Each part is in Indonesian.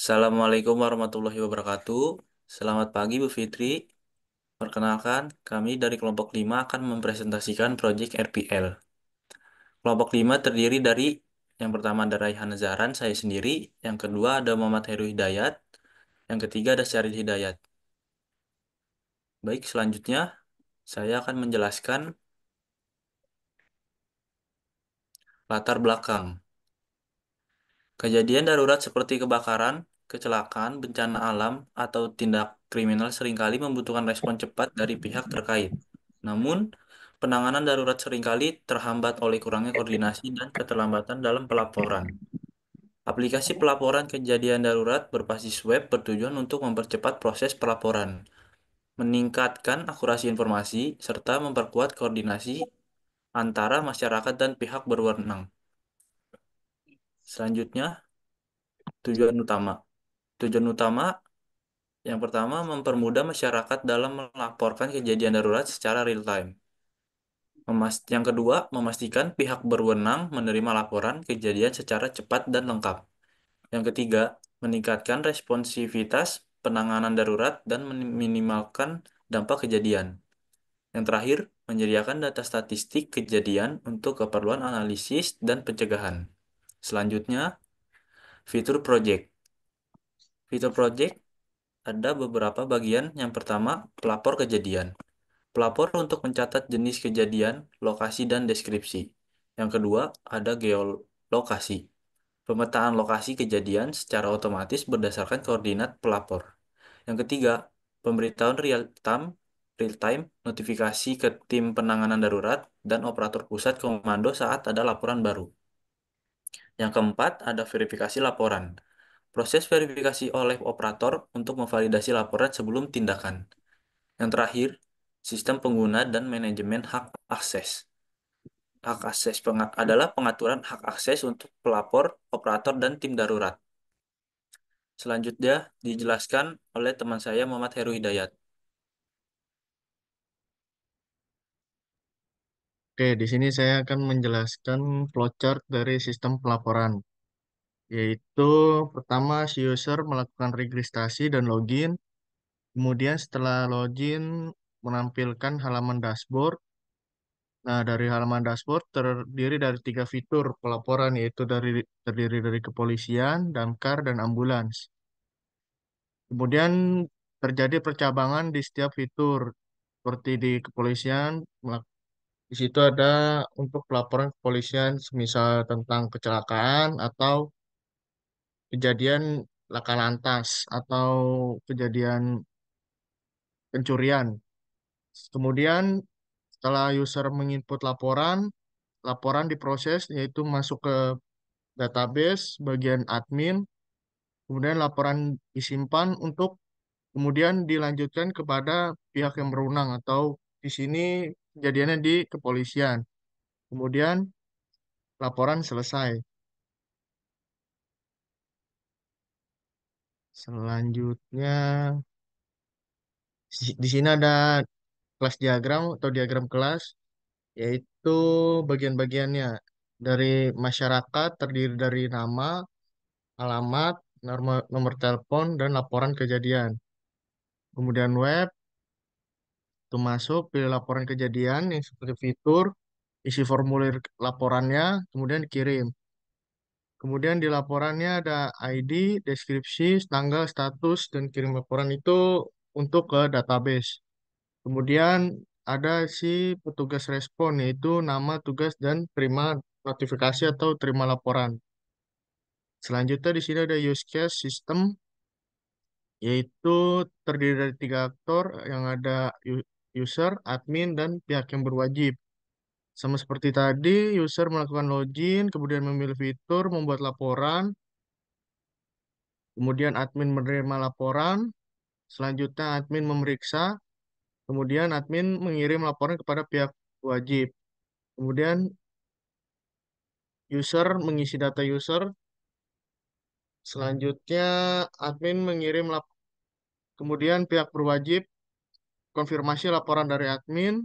Assalamualaikum warahmatullahi wabarakatuh. Selamat pagi Bu Fitri. Perkenalkan, kami dari kelompok 5 akan mempresentasikan proyek RPL. Kelompok 5 terdiri dari yang pertama ada Raihan Zaran, saya sendiri. Yang kedua ada Muhammad Heru Hidayat. Yang ketiga ada Syaril Hidayat. Baik, selanjutnya saya akan menjelaskan latar belakang. Kejadian darurat seperti kebakaran, kecelakaan, bencana alam, atau tindak kriminal seringkali membutuhkan respon cepat dari pihak terkait. Namun, penanganan darurat seringkali terhambat oleh kurangnya koordinasi dan keterlambatan dalam pelaporan. Aplikasi pelaporan kejadian darurat berbasis web bertujuan untuk mempercepat proses pelaporan, meningkatkan akurasi informasi, serta memperkuat koordinasi antara masyarakat dan pihak berwenang. Selanjutnya, tujuan utama. Tujuan utama yang pertama, mempermudah masyarakat dalam melaporkan kejadian darurat secara real time. Yang kedua, memastikan pihak berwenang menerima laporan kejadian secara cepat dan lengkap. Yang ketiga, meningkatkan responsivitas penanganan darurat dan meminimalkan dampak kejadian. Yang terakhir, menyediakan data statistik kejadian untuk keperluan analisis dan pencegahan. Selanjutnya, fitur project. Fitur project ada beberapa bagian. Yang pertama, pelapor kejadian. Pelapor untuk mencatat jenis kejadian, lokasi, dan deskripsi. Yang kedua, ada geolokasi. Pemetaan lokasi kejadian secara otomatis berdasarkan koordinat pelapor. Yang ketiga, pemberitahuan real time, notifikasi ke tim penanganan darurat, dan operator pusat komando saat ada laporan baru. Yang keempat, ada verifikasi laporan. Proses verifikasi oleh operator untuk memvalidasi laporan sebelum tindakan. Yang terakhir, sistem pengguna dan manajemen hak akses. Hak akses adalah pengaturan hak akses untuk pelapor, operator, dan tim darurat. Selanjutnya dijelaskan oleh teman saya Muhammad Heru Hidayat. Oke, di sini saya akan menjelaskan flowchart dari sistem pelaporan, yaitu pertama si user melakukan registrasi dan login, kemudian setelah login menampilkan halaman dashboard. Nah, dari halaman dashboard terdiri dari tiga fitur pelaporan, yaitu terdiri dari kepolisian, damkar, dan ambulans. Kemudian terjadi percabangan di setiap fitur, seperti di kepolisian. Di situ ada untuk pelaporan kepolisian, misal tentang kecelakaan atau kejadian laka lantas atau kejadian pencurian. Kemudian setelah user menginput laporan, laporan diproses yaitu masuk ke database bagian admin, kemudian laporan disimpan untuk kemudian dilanjutkan kepada pihak yang berwenang atau di sini kejadiannya di kepolisian. Kemudian laporan selesai. Selanjutnya, di sini ada kelas diagram atau diagram kelas, yaitu bagian-bagiannya. Dari masyarakat terdiri dari nama, alamat, nomor telepon, dan laporan kejadian. Kemudian web, itu masuk, pilih laporan kejadian yang seperti fitur, isi formulir laporannya, kemudian kirim. Kemudian di laporannya ada ID, deskripsi, tanggal, status, dan kirim laporan itu untuk ke database. Kemudian ada si petugas respon, yaitu nama, tugas, dan terima notifikasi atau terima laporan. Selanjutnya di sini ada use case system, yaitu terdiri dari tiga aktor yang ada user, admin, dan pihak yang berwajib. Sama seperti tadi, user melakukan login, kemudian memilih fitur, membuat laporan, kemudian admin menerima laporan, selanjutnya admin memeriksa, kemudian admin mengirim laporan kepada pihak wajib. Kemudian user mengisi data user, selanjutnya admin mengirim kemudian pihak berwajib konfirmasi laporan dari admin,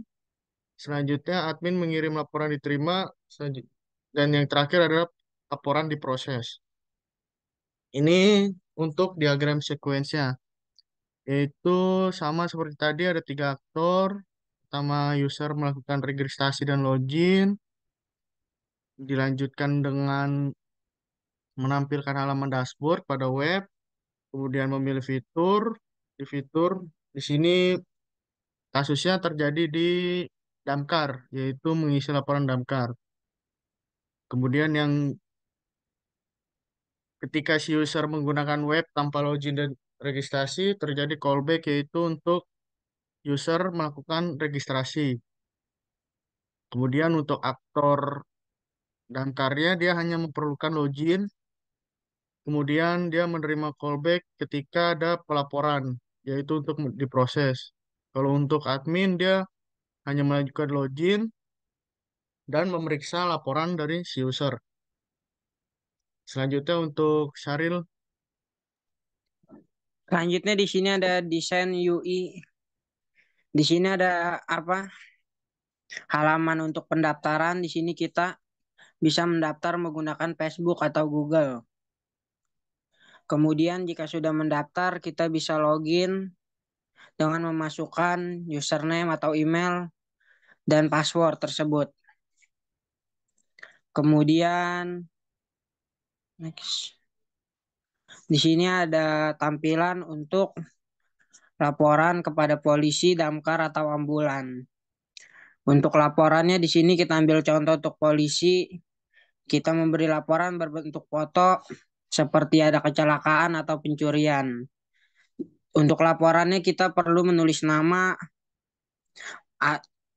selanjutnya admin mengirim laporan diterima, dan yang terakhir adalah laporan diproses. Ini untuk diagram sequence-nya. Yaitu sama seperti tadi ada tiga aktor. Pertama, user melakukan registrasi dan login. Dilanjutkan dengan menampilkan halaman dashboard pada web. Kemudian memilih fitur. Di fitur, di sini kasusnya terjadi di Damkar, yaitu mengisi laporan Damkar. Kemudian yang ketika si user menggunakan web tanpa login dan registrasi, terjadi callback yaitu untuk user melakukan registrasi. Kemudian untuk aktor Damkarnya dia hanya memerlukan login, kemudian dia menerima callback ketika ada pelaporan, yaitu untuk diproses. Kalau untuk admin dia hanya mengajukan login dan memeriksa laporan dari si user. Selanjutnya untuk Syaril, Selanjutnya di sini ada desain UI. Di sini ada apa? Halaman untuk pendaftaran. Di sini kita bisa mendaftar menggunakan Facebook atau Google. Kemudian jika sudah mendaftar, kita bisa login dengan memasukkan username atau email dan password tersebut. Kemudian next. Di sini ada tampilan untuk laporan kepada polisi, damkar atau ambulan. Untuk laporannya di sini kita ambil contoh untuk polisi, kita memberi laporan berbentuk foto seperti ada kecelakaan atau pencurian. Untuk laporannya kita perlu menulis nama,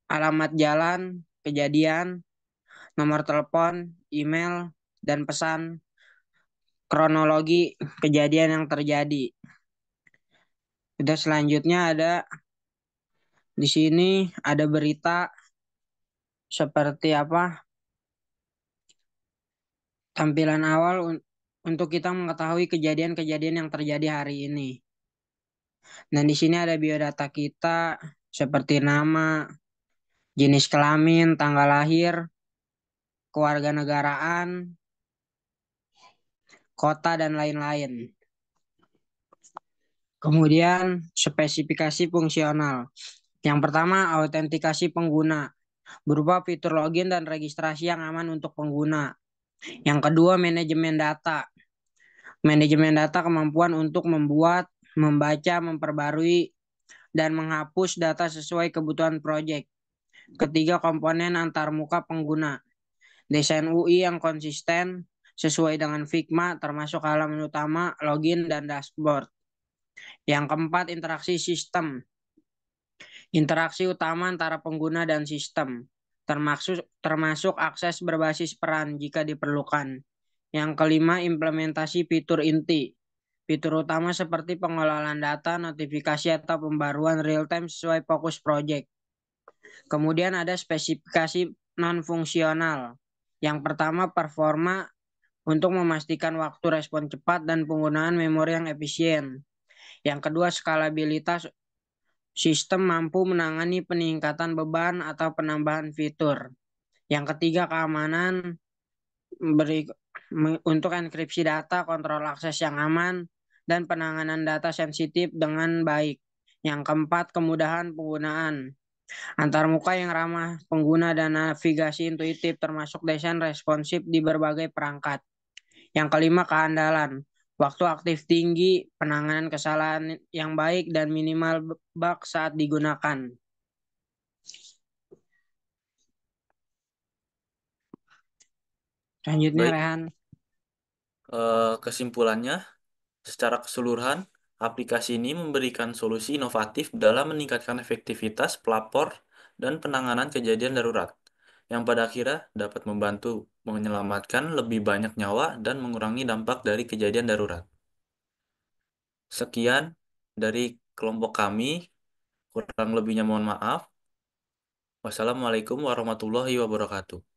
alamat jalan, kejadian, nomor telepon, email, dan pesan kronologi kejadian yang terjadi. Udah selanjutnya ada di sini ada berita seperti apa tampilan awal untuk kita mengetahui kejadian-kejadian yang terjadi hari ini. Dan di sini ada biodata kita seperti nama, jenis kelamin, tanggal lahir, kewarganegaraan, kota, dan lain-lain. Kemudian spesifikasi fungsional. Yang pertama, autentikasi pengguna berupa fitur login dan registrasi yang aman untuk pengguna. Yang kedua, manajemen data. Manajemen data kemampuan untuk membuat, membaca, memperbarui, dan menghapus data sesuai kebutuhan proyek. Ketiga, komponen antarmuka pengguna. Desain UI yang konsisten sesuai dengan Figma termasuk halaman utama, login, dan dashboard. Yang keempat, interaksi sistem. Interaksi utama antara pengguna dan sistem, termasuk akses berbasis peran jika diperlukan. Yang kelima, implementasi fitur inti. Fitur utama seperti pengelolaan data, notifikasi, atau pembaruan real-time sesuai fokus project. Kemudian ada spesifikasi non-fungsional. Yang pertama, performa untuk memastikan waktu respon cepat dan penggunaan memori yang efisien. Yang kedua, skalabilitas. Sistem mampu menangani peningkatan beban atau penambahan fitur. Yang ketiga, keamanan untuk enkripsi data, kontrol akses yang aman, dan penanganan data sensitif dengan baik. Yang keempat, kemudahan penggunaan. Antarmuka yang ramah pengguna dan navigasi intuitif termasuk desain responsif di berbagai perangkat. Yang kelima, keandalan. Waktu aktif tinggi, penanganan kesalahan yang baik, dan minimal bug saat digunakan. Selanjutnya, Baik, Rehan. kesimpulannya, secara keseluruhan, aplikasi ini memberikan solusi inovatif dalam meningkatkan efektivitas pelapor dan penanganan kejadian darurat, yang pada akhirnya dapat membantu menyelamatkan lebih banyak nyawa dan mengurangi dampak dari kejadian darurat. Sekian dari kelompok kami, kurang lebihnya mohon maaf. Wassalamualaikum warahmatullahi wabarakatuh.